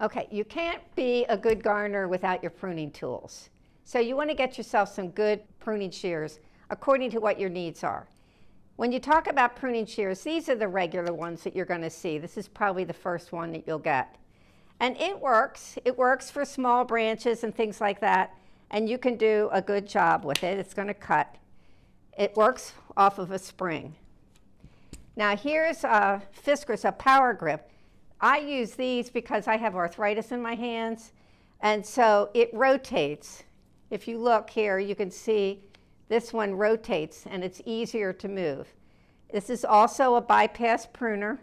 Okay, you can't be a good gardener without your pruning tools. So you want to get yourself some good pruning shears according to what your needs are. When you talk about pruning shears, these are the regular ones that you're going to see. This is probably the first one that you'll get. And it works. It works for small branches and things like that. And you can do a good job with it. It's going to cut. It works off of a spring. Now here's a Fiskars, a power grip. I use these because I have arthritis in my hands. And so it rotates. If you look here, you can see this one rotates and it's easier to move. This is also a bypass pruner.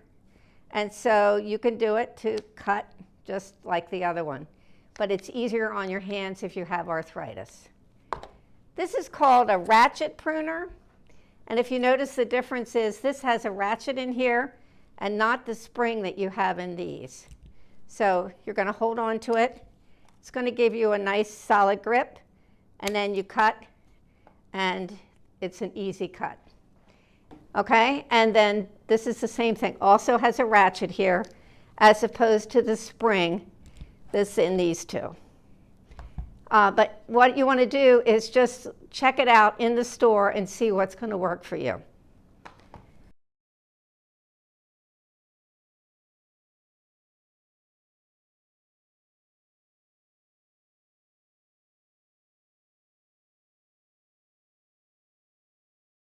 And so you can do it to cut just like the other one. But it's easier on your hands if you have arthritis. This is called a ratchet pruner. And if you notice, the difference is this has a ratchet in here and not the spring that you have in these. So you're going to hold on to it. It's going to give you a nice solid grip. And then you cut, and it's an easy cut. Okay, and then this is the same thing. Also has a ratchet here, as opposed to the spring that's in these two. But what you want to do is just check it out in the store and see what's going to work for you.